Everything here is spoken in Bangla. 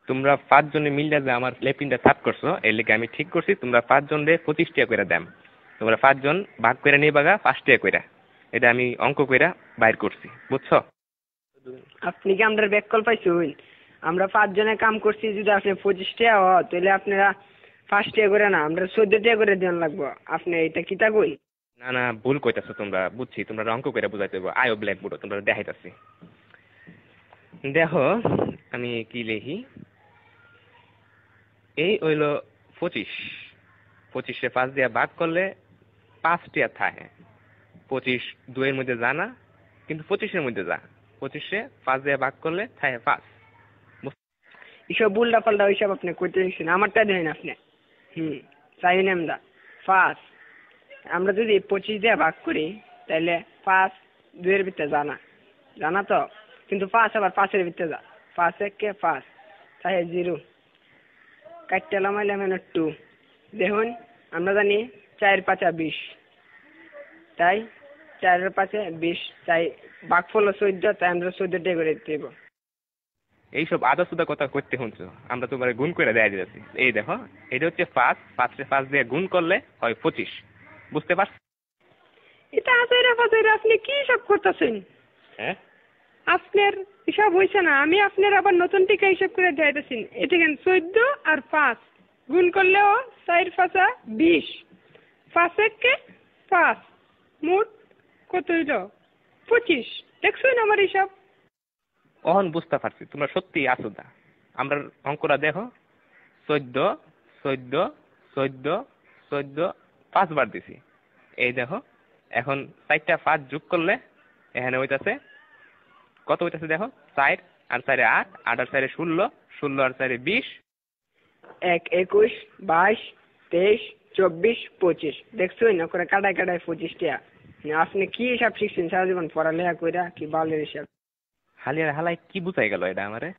তোমরা 5 জনে মিললে যে আমার লেপিনটা সাফ করছো এর লেগে আমি ঠিক করছি তোমরা 5 জনে 25 টাকা করে দাম। তোমরা 5 জন ভাগ করে নিবাগা 5 টাকা করে। এটা আমি অঙ্ক কইরা বাইর করছি, বুঝছো? আপনি কি আমাদের ব্যাককল পাইছুন? আমরা 5 জনে কাম করছি, যদি আপনি 25 টাকা হয় তাহলে আপনারা 5 টাকা করে না, আমরা 14 টাকা করে দেন লাগবো। আপনি এটা কিতা কই? না না, ভুল কইতাছো তোমরা, বুঝছি তোমরা অঙ্ক কইরা বুঝাইতে হবে। আয়ো ব্ল্যাকবোর্ড তোমরা দেখাইতাছি। দেখো আমি কি লিখি। এই হইল 25, 25 5 দিয়ে ভাগ করলে 5 টাকা থাকে। 25 2 এর মধ্যে যা না, কিন্তু 25 এর মধ্যে যা। 25 5 দিয়ে ভাগ করলে থাকে 5। এসব উল্টা পাল্টা ওইসব আপনি কইতে দিচ্ছেন, আমারটা দেন আপনি। চাই না আমরা 5। আমরা যদি 25 দিয়ে ভাগ করি তাহলে 5 2 এর ভিতরে জানা তো, কিন্তু 5 আবার 5 এর ভিতরে যা। 5 1 5 তাই 0 কাটতে লামাইলাম 2। দেখুন আমরা জানি 4 5 20, তাই 4 এর 5 20, তাই ভাগফল 14, তাই আমরা 14 টাকা করে দেব। এইসব আদা সুদা কথা করতে শুনছো, আমরা তোমার গুণ করে দেয়া দিয়েছি। এই দেখো এটা হচ্ছে 5, 5 রে 5 দিয়ে গুণ করলে হয় 25, বুঝতে পারছ? এটা আজাইরা বাজাইরা আপনি কি সব করতেছেন? হ্যাঁ, আপনার হিসাব হইছে না, আমি আপনার আবার নতুন টিকা হিসাব করে দেখাইতেছি। এটা কেন 14 আর 5 গুণ করলেও 4 5 20, 5 1 5, মোট কত হইল? 25। দেখছুন আমার হিসাব? অহন বুঝতে পারছি তোমরা সত্যি আসুদা। আমরা অঙ্কটা দেখো, 14 14 14 14 5 বার দিছি। এই দেখো এখন 4টা 5 যোগ করলে এখানে হইতাছে কত হইতাছে দেখো, 4 আর 4 8, 8 আর 4 16, 16 আর 4 20, 1 21 22 23 24 25। দেখছুন না করে কাটায় কাটায় 25 টাকা। আপনি কি হিসাব শিখছেন সারা জীবন পড়ালেখা কইরা? কি বালের হিসাব? হালিয়ার হালাই কি বুঝাই গেল এটা আমারে?